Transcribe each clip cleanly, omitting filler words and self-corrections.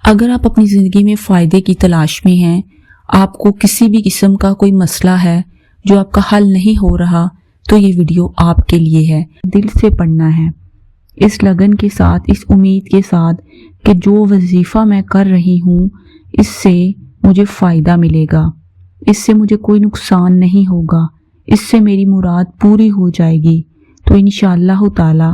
اگر آپ اپنی زندگی میں فائدے کی تلاش میں ہیں، آپ کو کسی بھی قسم کا کوئی مسئلہ ہے جو آپ کا حل نہیں ہو رہا، تو یہ ویڈیو آپ کے لیے ہے۔ دل سے پڑھنا ہے، اس لگن کے ساتھ، اس امید کے ساتھ کہ جو وظیفہ میں کر رہی ہوں اس سے مجھے فائدہ ملے گا، اس سے مجھے کوئی نقصان نہیں ہوگا، اس سے میری مراد پوری ہو جائے گی، تو انشاءاللہ تعالی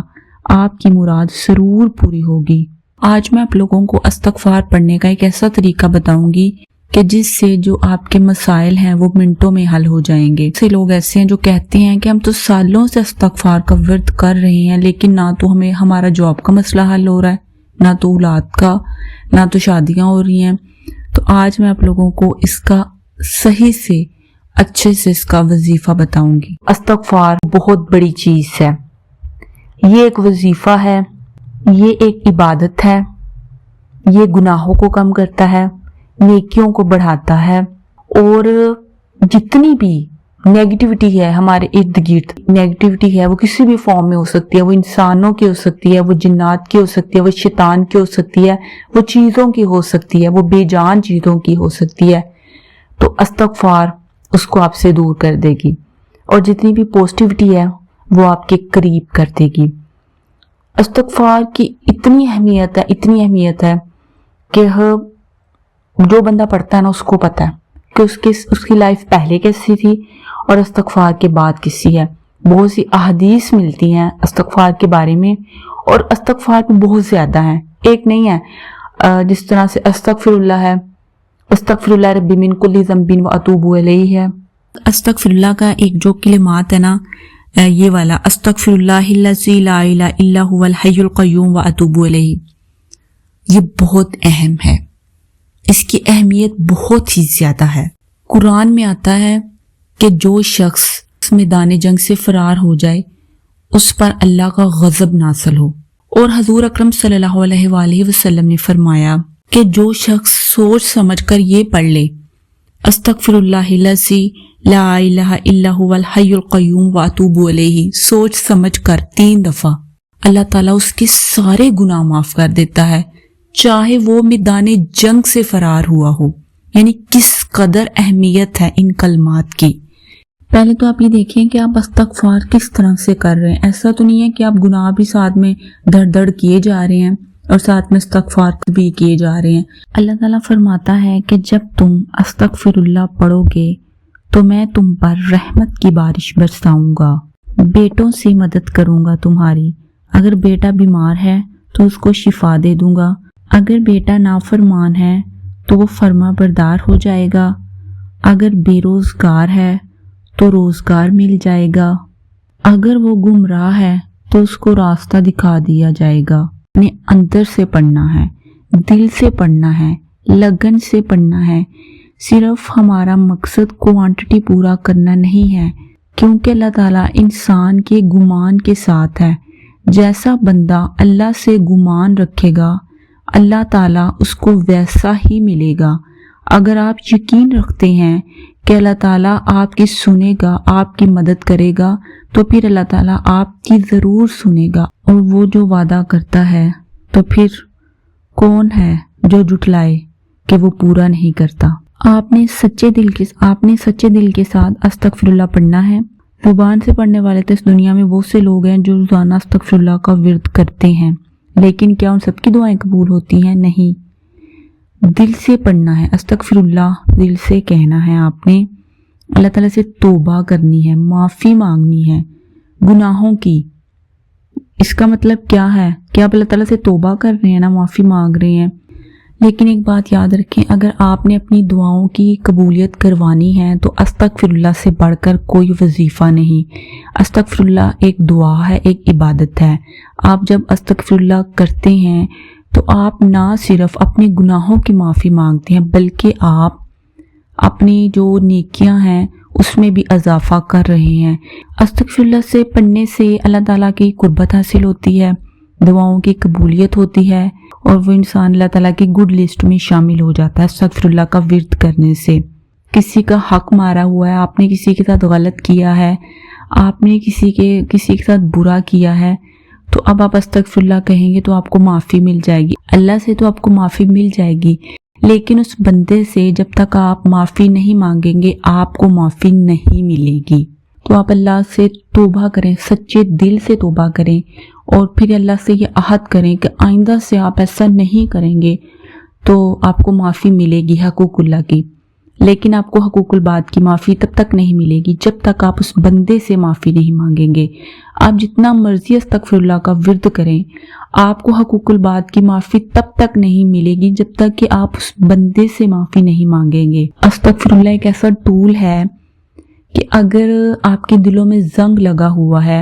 آپ کی مراد ضرور پوری ہوگی۔ آج میں آپ لوگوں کو استغفار پڑھنے کا ایک ایسا طریقہ بتاؤں گی کہ جس سے جو آپ کے مسائل ہیں وہ منٹوں میں حل ہو جائیں گے۔ سے لوگ ایسے ہیں جو کہتے ہیں کہ ہم تو سالوں سے استغفار کا ورد کر رہے ہیں، لیکن نہ تو ہمیں ہمارا جاب کا مسئلہ حل ہو رہا ہے، نہ تو اولاد کا، نہ تو شادیاں ہو رہی ہیں۔ تو آج میں آپ لوگوں کو اس کا صحیح سے اچھے سے اس کا وظیفہ بتاؤں گی۔ استغفار بہت بڑی چیز ہے، یہ ایک وظیفہ ہے، یہ ایک عبادت ہے، یہ گناہوں کو کم کرتا ہے، نیکیوں کو بڑھاتا ہے، اور جتنی بھی نیگیٹیوٹی ہے ہمارے ارد گرد، نیگیٹیوٹی ہے وہ کسی بھی فارم میں ہو سکتی ہے، وہ انسانوں کی ہو سکتی ہے، وہ جنات کی ہو سکتی ہے، وہ شیطان کی ہو سکتی ہے، وہ چیزوں کی ہو سکتی ہے، وہ بے جان چیزوں کی ہو سکتی ہے، تو استغفار اس کو آپ سے دور کر دے گی، اور جتنی بھی پوزیٹیوٹی ہے وہ آپ کے قریب کر دے گی۔ استغفار کی اتنی اہمیت ہے کہ جو بندہ پڑھتا ہے نا اس کو پتا ہے کہ اس کی لائف پہلے کیسی تھی اور استغفار کے بعد کیسی ہے۔ بہت سی احادیث ملتی ہیں استغفار کے بارے میں، اور استغفار بھی بہت زیادہ ہیں، ایک نہیں ہے۔ جس طرح سے استغفر اللہ ہے، استغفر اللہ ربی من کل ذنب واتوب الیہ ہے۔ استغفر اللہ کا ایک جو کلمات ہے نا، یہ والا استغفر اللہ الذی لا الہ الا هو الحی القیوم واتوب الیہ، یہ بہت اہم ہے، اس کی اہمیت بہت ہی زیادہ ہے۔ قرآن میں آتا ہے کہ جو شخص میدان جنگ سے فرار ہو جائے اس پر اللہ کا غضب نازل ہو، اور حضور اکرم صلی اللہ علیہ وآلہ وسلم نے فرمایا کہ جو شخص سوچ سمجھ کر یہ پڑھ لے استغفر اللہ الذی لا الہ الا هو الحی القیوم واتوب الیہ، سوچ سمجھ کر 3 دفعہ، اللہ تعالیٰ اس کے سارے گناہ معاف کر دیتا ہے، چاہے وہ میدان جنگ سے فرار ہوا ہو۔ یعنی کس قدر اہمیت ہے ان کلمات کی۔ پہلے تو آپ یہ دیکھیں کہ آپ استغفار کس طرح سے کر رہے ہیں۔ ایسا تو نہیں ہے کہ آپ گناہ بھی ساتھ میں دڑ کیے جا رہے ہیں اور ساتھ میں استغفار بھی کیے جا رہے ہیں۔ اللہ تعالیٰ فرماتا ہے کہ جب تم استغفر اللہ پڑھو گے تو میں تم پر رحمت کی بارش برساؤں گا، بیٹوں سے مدد کروں گا تمہاری، اگر بیٹا بیمار ہے تو اس کو شفا دے دوں گا، اگر بیٹا نافرمان ہے تو وہ فرما بردار ہو جائے گا، اگر بے روزگار ہے تو روزگار مل جائے گا، اگر وہ گمراہ ہے تو اس کو راستہ دکھا دیا جائے گا۔ اپنے اندر سے پڑھنا ہے، دل سے پڑھنا ہے، لگن سے پڑھنا ہے۔ صرف ہمارا مقصد کوانٹٹی پورا کرنا نہیں ہے، کیونکہ اللہ تعالیٰ انسان کے گمان کے ساتھ ہے۔ جیسا بندہ اللہ سے گمان رکھے گا اللہ تعالیٰ اس کو ویسا ہی ملے گا۔ اگر آپ یقین رکھتے ہیں کہ اللہ تعالیٰ آپ کی سنے گا، آپ کی مدد کرے گا، تو پھر اللہ تعالیٰ آپ کی ضرور سنے گا، اور وہ جو وعدہ کرتا ہے تو پھر کون ہے جو جھٹلائے کہ وہ پورا نہیں کرتا۔ آپ نے سچے دل کے ساتھ استغفر اللہ پڑھنا ہے۔ زبان سے پڑھنے والے تو اس دنیا میں بہت سے لوگ ہیں جو روزانہ استغفر اللہ کا ورد کرتے ہیں، لیکن کیا ان سب کی دعائیں قبول ہوتی ہیں؟ نہیں۔ دل سے پڑھنا ہے، استغفر اللہ دل سے کہنا ہے، آپ نے اللہ تعالیٰ سے توبہ کرنی ہے، معافی مانگنی ہے گناہوں کی۔ اس کا مطلب کیا ہے کہ آپ اللہ تعالیٰ سے توبہ کر رہے ہیں نا، معافی مانگ رہے ہیں، لیکن ایک بات یاد رکھیں، اگر آپ نے اپنی دعاؤں کی قبولیت کروانی ہے تو استغفر اللہ سے بڑھ کر کوئی وظیفہ نہیں۔ استغفر اللہ ایک دعا ہے، ایک عبادت ہے۔ آپ جب استغفر اللہ کرتے ہیں تو آپ نہ صرف اپنے گناہوں کی معافی مانگتے ہیں، بلکہ آپ اپنی جو نیکیاں ہیں اس میں بھی اضافہ کر رہے ہیں۔ استغفر اللہ سے پڑھنے سے اللہ تعالیٰ کی قربت حاصل ہوتی ہے، دعاؤں کی قبولیت ہوتی ہے، اور وہ انسان اللہ تعالیٰ کی گڈ لسٹ میں شامل ہو جاتا ہے استغفر اللہ کا ورد کرنے سے۔ کسی کا حق مارا ہوا ہے، آپ نے کسی کے ساتھ غلط کیا ہے، آپ نے کسی کے ساتھ برا کیا ہے، تو اب آپ استغفراللہ کہیں گے تو آپ کو معافی مل جائے گی، اللہ سے تو آپ کو معافی مل جائے گی، لیکن اس بندے سے جب تک آپ معافی نہیں مانگیں گے آپ کو معافی نہیں ملے گی۔ تو آپ اللہ سے توبہ کریں، سچے دل سے توبہ کریں، اور پھر اللہ سے یہ عہد کریں کہ آئندہ سے آپ ایسا نہیں کریں گے تو آپ کو معافی ملے گی حقوق اللہ کی۔ لیکن آپ کو حقوق العباد کی معافی تب تک نہیں ملے گی جب تک آپ اس بندے سے معافی نہیں مانگیں گے۔ آپ جتنا مرضی استغفراللہ کا ورد کریں، آپ کو حقوق العباد کی معافی تب تک نہیں ملے گی جب تک کہ آپ اس بندے سے معافی نہیں مانگیں گے۔ استغفراللہ ایک ایسا ٹول ہے کہ اگر آپ کے دلوں میں زنگ لگا ہوا ہے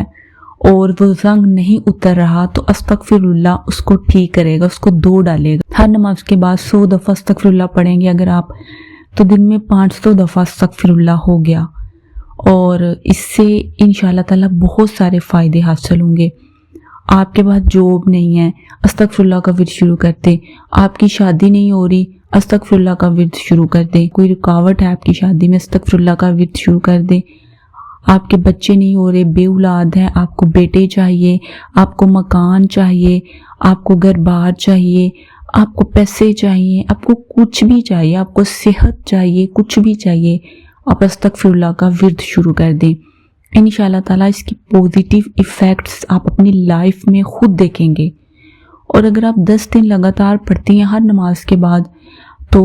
اور وہ زنگ نہیں اتر رہا تو استغفراللہ اس کو ٹھیک کرے گا، اس کو دھو ڈالے گا۔ ہر نماز کے بعد 100 دفعہ استغفراللہ پڑھیں گے اگر آپ، تو دن میں 500 دفعہ استغفراللہ ہو گیا، اور اس سے انشاءاللہ تعالی بہت سارے فائدے حاصل ہوں گے۔ آپ کے پاس جاب نہیں ہے، استغفراللہ کا ورد شروع کرتے۔ آپ کی شادی نہیں ہو رہی، استغفراللہ کا ورد شروع کر دیں۔ کوئی رکاوٹ ہے آپ کی شادی میں، استغفراللہ کا ورد شروع کر دیں۔ آپ کے بچے نہیں ہو رہے، بے اولاد ہیں، آپ کو بیٹے چاہیے، آپ کو مکان چاہیے، آپ کو گھر بار چاہیے، آپ کو پیسے چاہیے، آپ کو کچھ بھی چاہیے، آپ کو صحت چاہیے، کچھ بھی چاہیے، آپ استغفراللہ کا ورد شروع کر دیں۔ انشاءاللہ تعالیٰ اس کی پوزیٹیو ایفیکٹس آپ اپنی لائف میں خود دیکھیں گے۔ اور اگر آپ 10 دن لگاتار پڑھتی ہیں ہر نماز کے بعد تو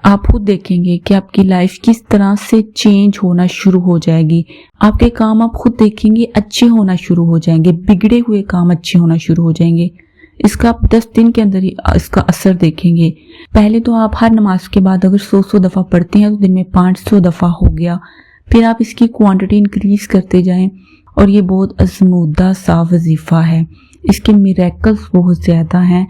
آپ خود دیکھیں گے کہ آپ کی لائف کس طرح سے چینج ہونا شروع ہو جائے گی۔ آپ کے کام آپ خود دیکھیں گے اچھے ہونا شروع ہو جائیں گے، بگڑے ہوئے کام اچھے ہونا شروع ہو جائیں گے۔ اس کا آپ 10 دن کے اندر ہی اس کا اثر دیکھیں گے۔ پہلے تو آپ ہر نماز کے بعد اگر 100 دفعہ پڑھتے ہیں تو دن میں 500 دفعہ ہو گیا، پھر آپ اس کی کوانٹٹی انکریز کرتے جائیں، اور یہ بہت ازمودہ سا وظیفہ ہے، اس کے میریکلز بہت زیادہ ہیں۔